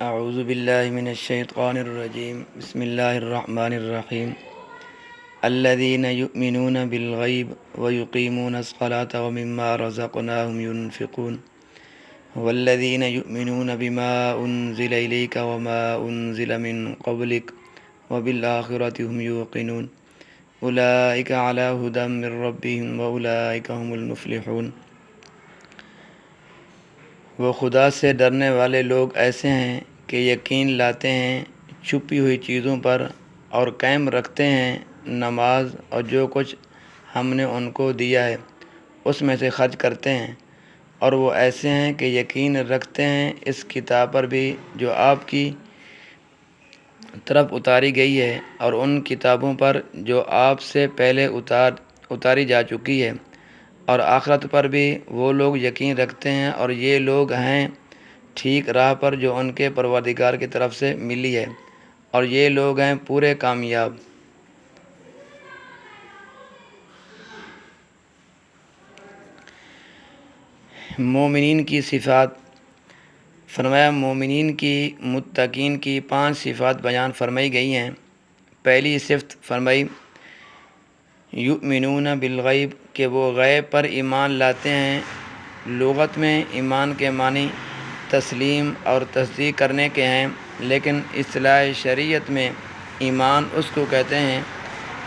اعوذ باللہ من الشیطان الرجیم بسم اللہ الرحمن الرحیم الذین یؤمنون بالغیب ویقیمون الصلاة ومما رزقناہم ينفقون والذین یؤمنون بما انزل الیک وما انزل من قبلک وبالآخرۃ هم یوقنون اولئک علی ھدی من ربہم واولئک هم المفلحون۔ وہ خدا سے ڈرنے والے لوگ ایسے ہیں کہ یقین لاتے ہیں چھپی ہوئی چیزوں پر اور قائم رکھتے ہیں نماز، اور جو کچھ ہم نے ان کو دیا ہے اس میں سے خرچ کرتے ہیں، اور وہ ایسے ہیں کہ یقین رکھتے ہیں اس کتاب پر بھی جو آپ کی طرف اتاری گئی ہے، اور ان کتابوں پر جو آپ سے پہلے اتاری جا چکی ہے، اور آخرت پر بھی وہ لوگ یقین رکھتے ہیں، اور یہ لوگ ہیں ٹھیک راہ پر جو ان کے پروردگار کی طرف سے ملی ہے، اور یہ لوگ ہیں پورے کامیاب۔ مومنین کی صفات۔ فرمایا مومنین کی متقین کی 5 صفات بیان فرمائی گئی ہیں۔ پہلی صفت فرمائی یؤمنون بالغیب، کہ وہ غیب پر ایمان لاتے ہیں۔ لغت میں ایمان کے معنی تسلیم اور تصدیق کرنے کے ہیں، لیکن اصطلاح شریعت میں ایمان اس کو کہتے ہیں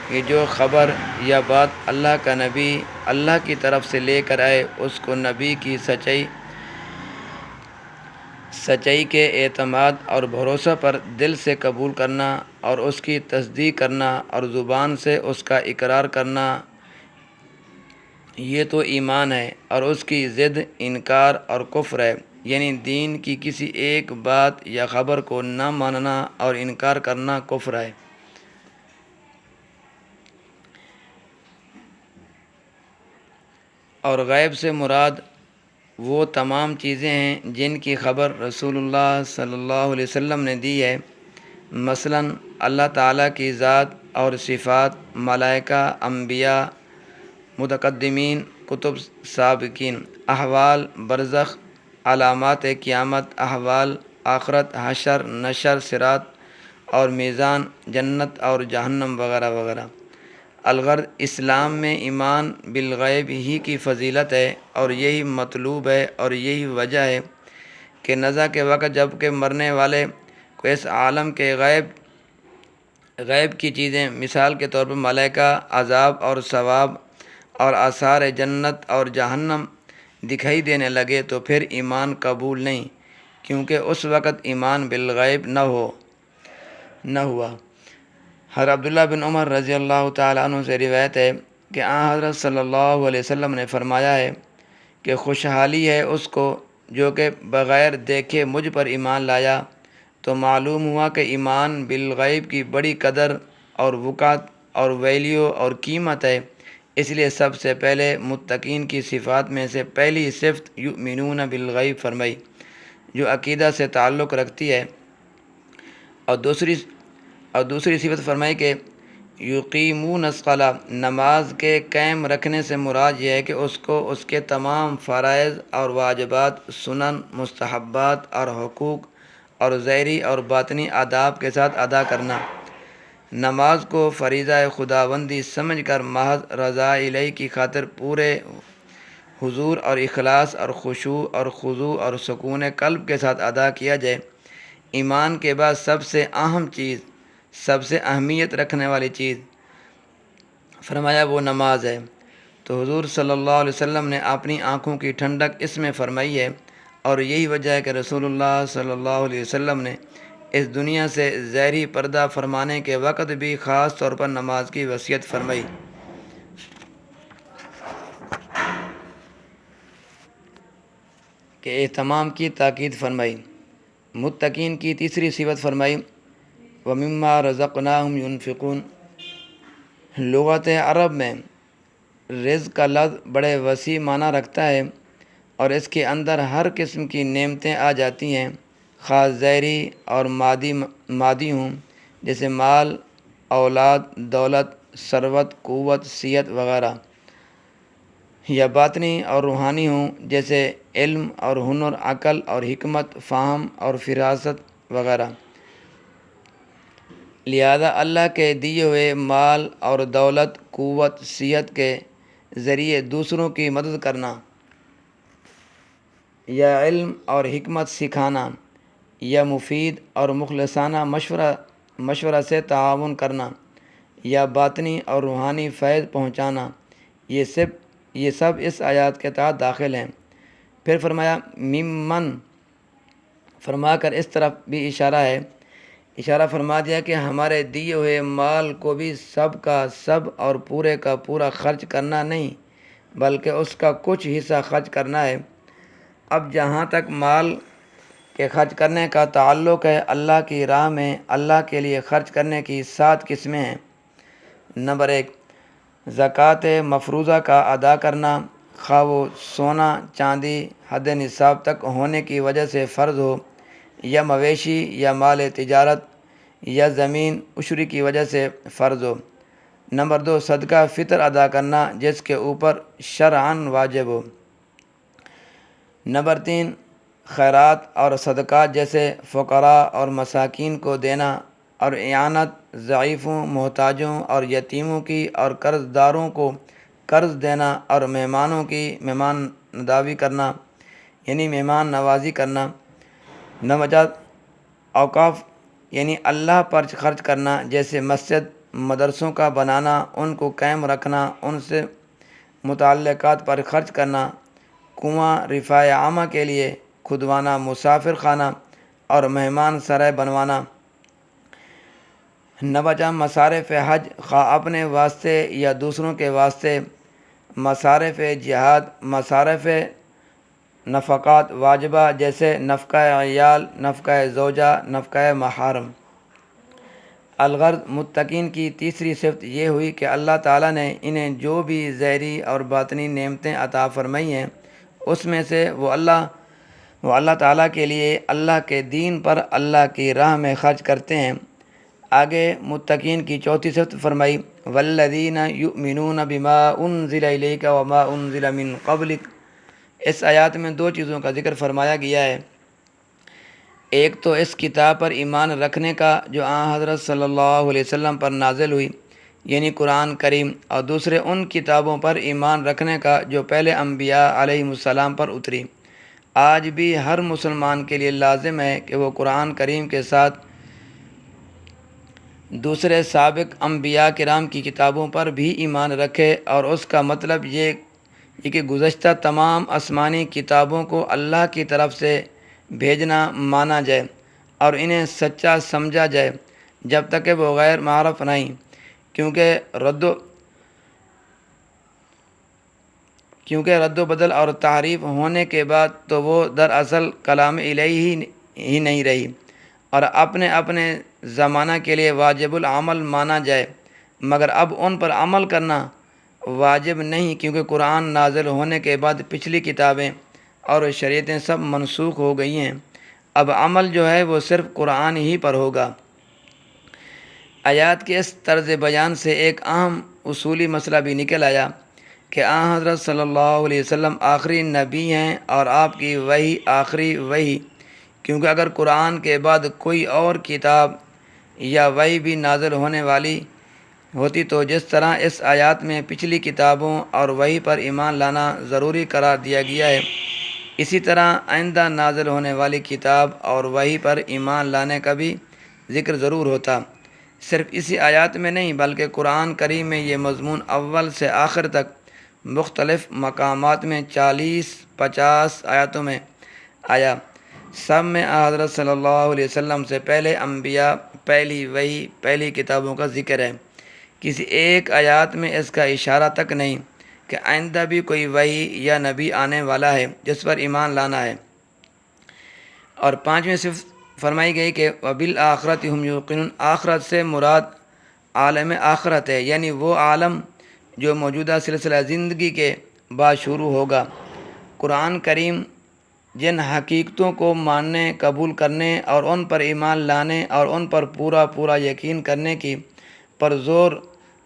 کہ جو خبر یا بات اللہ کا نبی اللہ کی طرف سے لے کر آئے اس کو نبی کی سچائی کے اعتماد اور بھروسہ پر دل سے قبول کرنا اور اس کی تصدیق کرنا اور زبان سے اس کا اقرار کرنا، یہ تو ایمان ہے۔ اور اس کی ضد انکار اور کفر ہے، یعنی دین کی کسی ایک بات یا خبر کو نہ ماننا اور انکار کرنا کفر ہے۔ اور غیب سے مراد وہ تمام چیزیں ہیں جن کی خبر رسول اللہ صلی اللہ علیہ وسلم نے دی ہے، مثلا اللہ تعالیٰ کی ذات اور صفات، ملائکہ، انبیاء، متقدمین، کتب سابقین، احوال برزخ، علامات قیامت، احوال آخرت، حشر، نشر، صراط اور میزان، جنت اور جہنم وغیرہ وغیرہ۔ الغرض اسلام میں ایمان بالغیب ہی کی فضیلت ہے، اور یہی مطلوب ہے، اور یہی وجہ ہے کہ نزا کے وقت جب کہ مرنے والے کو اس عالم کے غیب کی چیزیں، مثال کے طور پر ملائکہ، عذاب اور ثواب اور آثار جنت اور جہنم دکھائی دینے لگے تو پھر ایمان قبول نہیں، کیونکہ اس وقت ایمان بالغیب نہ ہوا۔ حضرت عبداللہ بن عمر رضی اللہ تعالیٰ عنہ سے روایت ہے کہ حضرت صلی اللہ علیہ وسلم نے فرمایا ہے کہ خوشحالی ہے اس کو جو کہ بغیر دیکھے مجھ پر ایمان لایا۔ تو معلوم ہوا کہ ایمان بالغیب کی بڑی قدر اور وقعت اور ویلیو اور قیمت ہے۔ اس لیے سب سے پہلے متقین کی صفات میں سے پہلی صفت یؤمنون بالغیب فرمائی، جو عقیدہ سے تعلق رکھتی ہے، اور دوسری صفت فرمائی کہ یقیمون الصلاۃ، نماز کے قائم رکھنے سے مراد یہ ہے کہ اس کو اس کے تمام فرائض اور واجبات، سنن، مستحبات اور حقوق اور ظاہری اور باطنی آداب کے ساتھ ادا کرنا۔ نماز کو فریضہ خداوندی سمجھ کر محض رضا الہی کی خاطر پورے حضور اور اخلاص اور خشوع اور خضوع اور سکون قلب کے ساتھ ادا کیا جائے۔ ایمان کے بعد سب سے اہم چیز، سب سے اہمیت رکھنے والی چیز فرمایا وہ نماز ہے۔ تو حضور صلی اللہ علیہ وسلم نے اپنی آنکھوں کی ٹھنڈک اس میں فرمائی ہے، اور یہی وجہ ہے کہ رسول اللہ صلی اللہ علیہ وسلم نے اس دنیا سے ظاہری پردہ فرمانے کے وقت بھی خاص طور پر نماز کی وصیت فرمائی کہ اہتمام کی تاکید فرمائی۔ متقین کی تیسری صفت فرمائی وَمِمَّا رَزَقْنَاهُمْ يُنْفِقُونَ۔ لغت عرب میں رزق کا لفظ بڑے وسیع معنی رکھتا ہے، اور اس کے اندر ہر قسم کی نعمتیں آ جاتی ہیں، خاص ظاہری اور مادی ہوں، جیسے مال، اولاد، دولت، ثروت، قوت، صحت وغیرہ، یا باطنی اور روحانی ہوں، جیسے علم اور ہنر، عقل اور حکمت، فہم اور فراست وغیرہ۔ لہذا اللہ کے دیے ہوئے مال اور دولت، قوت، صحت کے ذریعے دوسروں کی مدد کرنا یا علم اور حکمت سکھانا یا مفید اور مخلصانہ مشورہ سے تعاون کرنا یا باطنی اور روحانی فیض پہنچانا، یہ سب اس آیات کے تحت داخل ہیں۔ پھر فرمایا ممن فرما کر اس طرف بھی اشارہ فرما دیا کہ ہمارے دیے ہوئے مال کو بھی سب کا سب اور پورے کا پورا خرچ کرنا نہیں، بلکہ اس کا کچھ حصہ خرچ کرنا ہے۔ اب جہاں تک مال کے خرچ کرنے کا تعلق ہے، اللہ کی راہ میں اللہ کے لیے خرچ کرنے کی 7 قسمیں ہیں۔ نمبر 1، زکوٰۃ مفروضہ کا ادا کرنا، خواہ وہ سونا چاندی حد نصاب تک ہونے کی وجہ سے فرض ہو، یا مویشی یا مال تجارت یا زمین عشری کی وجہ سے فرض ہو۔ نمبر 2، صدقہ فطر ادا کرنا جس کے اوپر شرعاً واجب ہو۔ نمبر 3، خیرات اور صدقات جیسے فقراء اور مساکین کو دینا اور اعانت ضعیفوں، محتاجوں اور یتیموں کی اور قرض داروں کو قرض دینا اور مہمانوں کی مہمان نوازی کرنا۔ نمبر 4، اوقاف یعنی اللہ پر خرچ کرنا جیسے مسجد مدرسوں کا بنانا، ان کو قائم رکھنا، ان سے متعلقات پر خرچ کرنا، کنواں رفاع عامہ کے لیے کھدوانا، مسافر خانہ اور مہمان سرائے بنوانا۔ نمبر 5، مصارف حج خواہ اپنے واسطے یا دوسروں کے واسطے، مصارف جہاد، مصارف نفقات واجبہ جیسے نفقہ عیال، نفقہ زوجہ، نفقہ محارم۔ الغرض متقین کی تیسری صفت یہ ہوئی کہ اللہ تعالیٰ نے انہیں جو بھی ظاہری اور باطنی نعمتیں عطا فرمائی ہیں، اس میں سے وہ اللہ تعالیٰ کے لیے، اللہ کے دین پر، اللہ کی راہ میں خرچ کرتے ہیں۔ آگے متقین کی چوتھی صفت فرمائی والذین یؤمنون بما انزل الیک وما انزل من قبلک۔ اس آیات میں 2 چیزوں کا ذکر فرمایا گیا ہے۔ ایک تو اس کتاب پر ایمان رکھنے کا جو حضرت صلی اللہ علیہ وسلم پر نازل ہوئی، یعنی قرآن کریم، اور دوسرے ان کتابوں پر ایمان رکھنے کا جو پہلے انبیاء علیہم السلام پر اتری۔ آج بھی ہر مسلمان کے لیے لازم ہے کہ وہ قرآن کریم کے ساتھ دوسرے سابق انبیاء کرام کی کتابوں پر بھی ایمان رکھے، اور اس کا مطلب یہ کہ گزشتہ تمام آسمانی کتابوں کو اللہ کی طرف سے بھیجنا مانا جائے اور انہیں سچا سمجھا جائے جب تک کہ وہ غیر معرف نہیں، کیونکہ رد و بدل اور تحریف ہونے کے بعد تو وہ دراصل کلام الہی ہی نہیں رہی اور اپنے زمانہ کے لیے واجب العمل مانا جائے، مگر اب ان پر عمل کرنا واجب نہیں، کیونکہ قرآن نازل ہونے کے بعد پچھلی کتابیں اور شریعتیں سب منسوخ ہو گئی ہیں۔ اب عمل جو ہے وہ صرف قرآن ہی پر ہوگا۔ آیات کے اس طرز بیان سے ایک اہم اصولی مسئلہ بھی نکل آیا کہ حضرت صلی اللہ علیہ وسلم آخری نبی ہیں اور آپ کی وحی آخری وحی، کیونکہ اگر قرآن کے بعد کوئی اور کتاب یا وحی بھی نازل ہونے والی ہوتی تو جس طرح اس آیات میں پچھلی کتابوں اور وحی پر ایمان لانا ضروری قرار دیا گیا ہے، اسی طرح آئندہ نازل ہونے والی کتاب اور وحی پر ایمان لانے کا بھی ذکر ضرور ہوتا۔ صرف اسی آیات میں نہیں بلکہ قرآن کریم میں یہ مضمون اول سے آخر تک مختلف مقامات میں 40-50 آیاتوں میں آیا۔ سب میں حضرت صلی اللہ علیہ وسلم سے پہلے انبیاء، پہلی وحی، پہلی کتابوں کا ذکر ہے۔ کسی ایک آیات میں اس کا اشارہ تک نہیں کہ آئندہ بھی کوئی وحی یا نبی آنے والا ہے جس پر ایمان لانا ہے۔ اور 5ویں صفت فرمائی گئی کہ وَبِالْآخِرَةِ هُمْ يُوقِنُونَ۔ آخرت سے مراد عالم آخرت ہے، یعنی وہ عالم جو موجودہ سلسلہ زندگی کے بعد شروع ہوگا۔ قرآن کریم جن حقیقتوں کو ماننے، قبول کرنے اور ان پر ایمان لانے اور ان پر پورا یقین کرنے کی پرزور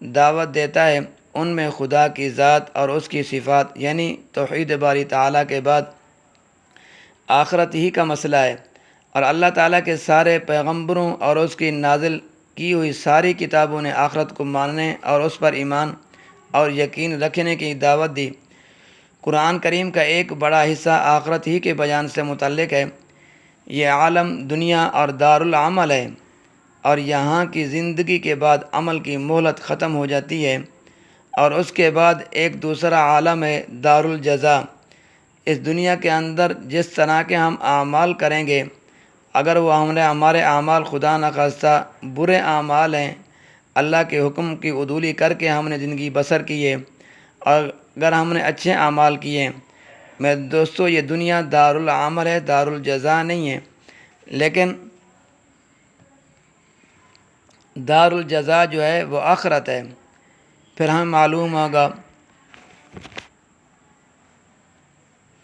دعوت دیتا ہے، ان میں خدا کی ذات اور اس کی صفات یعنی توحید باری تعالیٰ کے بعد آخرت ہی کا مسئلہ ہے۔ اور اللہ تعالیٰ کے سارے پیغمبروں اور اس کی نازل کی ہوئی ساری کتابوں نے آخرت کو ماننے اور اس پر ایمان اور یقین رکھنے کی دعوت دی۔ قرآن کریم کا ایک بڑا حصہ آخرت ہی کے بیان سے متعلق ہے۔ یہ عالم دنیا اور دارالعمل ہے، اور یہاں کی زندگی کے بعد عمل کی مہلت ختم ہو جاتی ہے، اور اس کے بعد ایک دوسرا عالم ہے دارالجزا۔ اس دنیا کے اندر جس طرح کے ہم اعمال کریں گے، اگر وہ ہمارے اعمال خدا نخواستہ برے اعمال ہیں، اللہ کے حکم کی عدولی کر کے ہم نے زندگی بسر کی ہے، اور اگر ہم نے اچھے اعمال کیے، میرے دوستو یہ دنیا دارالعمل ہے، دارالجزا نہیں ہے۔ لیکن دارالجزا جو ہے وہ آخرت ہے۔ پھر ہمیں معلوم ہوگا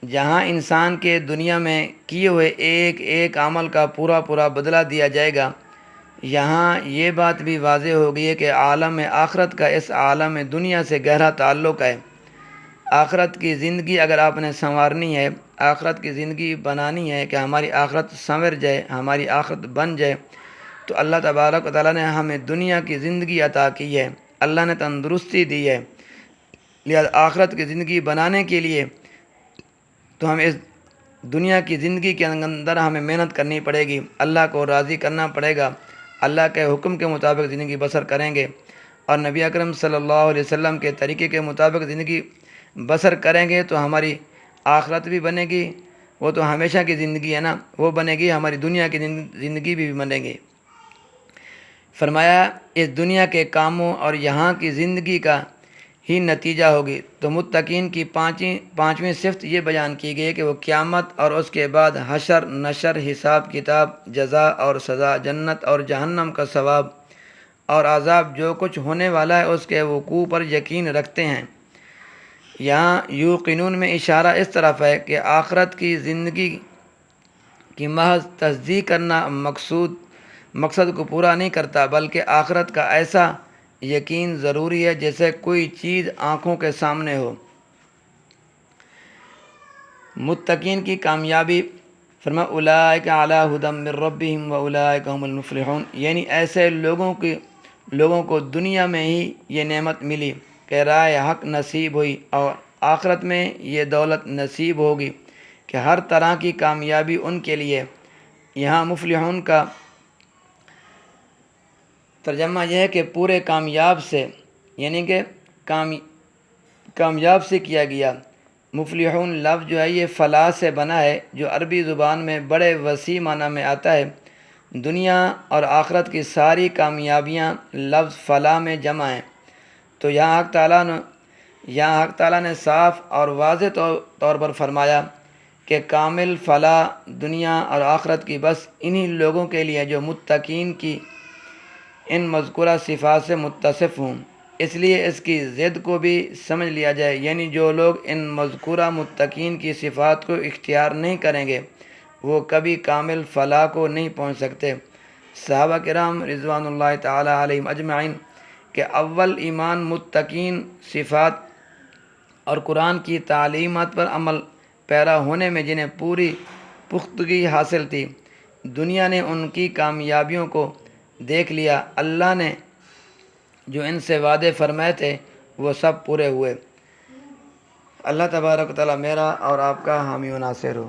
جہاں انسان کے دنیا میں کیے ہوئے ایک ایک عمل کا پورا بدلہ دیا جائے گا، یہاں یہ بات بھی واضح ہو گئی ہے کہ عالم آخرت کا اس عالم دنیا سے گہرا تعلق ہے۔ آخرت کی زندگی اگر آپ نے سنوارنی ہے، آخرت کی زندگی بنانی ہے کہ ہماری آخرت سنور جائے، ہماری آخرت بن جائے، تو اللہ تبارک و تعالیٰ نے ہمیں دنیا کی زندگی عطا کی ہے، اللہ نے تندرستی دی ہے۔ لہذا آخرت کی زندگی بنانے کے لیے تو ہمیں اس دنیا کی زندگی کے اندر ہمیں محنت کرنی پڑے گی، اللہ کو راضی کرنا پڑے گا، اللہ کے حکم کے مطابق زندگی بسر کریں گے، اور نبی اکرم صلی اللہ علیہ وسلم کے طریقے کے مطابق زندگی بسر کریں گے تو ہماری آخرت بھی بنے گی، وہ تو ہمیشہ کی زندگی ہے نا، وہ بنے گی، ہماری دنیا کی زندگی بھی بنے گی۔ فرمایا اس دنیا کے کاموں اور یہاں کی زندگی کا ہی نتیجہ ہوگی۔ تو متقین کی پانچویں صفت یہ بیان کی گئی کہ وہ قیامت اور اس کے بعد حشر نشر، حساب کتاب، جزا اور سزا، جنت اور جہنم کا ثواب اور عذاب، جو کچھ ہونے والا ہے اس کے وقوع پر یقین رکھتے ہیں۔ یہاں یوقنون میں اشارہ اس طرف ہے کہ آخرت کی زندگی کی محض تصدیق کرنا مقصد کو پورا نہیں کرتا، بلکہ آخرت کا ایسا یقین ضروری ہے جیسے کوئی چیز آنکھوں کے سامنے ہو۔ متقین کی کامیابی، فرمایا اولئک علی ھدی من ربہم واولئک ھم المفلحون، یعنی ایسے لوگوں کو دنیا میں ہی یہ نعمت ملی کہ راہ حق نصیب ہوئی، اور آخرت میں یہ دولت نصیب ہوگی کہ ہر طرح کی کامیابی ان کے لیے۔ یہاں مفلحون کا ترجمہ یہ ہے کہ پورے کامیاب سے، یعنی کہ کامیاب سے کیا گیا۔ مفلحون لفظ جو ہے یہ فلاح سے بنا ہے، جو عربی زبان میں بڑے وسیع معنی میں آتا ہے۔ دنیا اور آخرت کی ساری کامیابیاں لفظ فلاح میں جمع ہیں۔ تو یہاں حق تعالیٰ نے صاف اور واضح طور پر فرمایا کہ کامل فلاح دنیا اور آخرت کی بس انہی لوگوں کے لیے جو متقین کی ان مذکورہ صفات سے متصف ہوں۔ اس لیے اس کی ضد کو بھی سمجھ لیا جائے، یعنی جو لوگ ان مذکورہ متقین کی صفات کو اختیار نہیں کریں گے وہ کبھی کامل فلاح کو نہیں پہنچ سکتے۔ صحابہ کرام رضوان اللہ تعالی علیہم اجمعین کہ اول ایمان متقین صفات اور قرآن کی تعلیمات پر عمل پیرا ہونے میں جنہیں پوری پختگی حاصل تھی، دنیا نے ان کی کامیابیوں کو دیکھ لیا، اللہ نے جو ان سے وعدے فرمائے تھے وہ سب پورے ہوئے۔ اللہ تبارک و تعالی میرا اور آپ کا حامی و ناصر ہو۔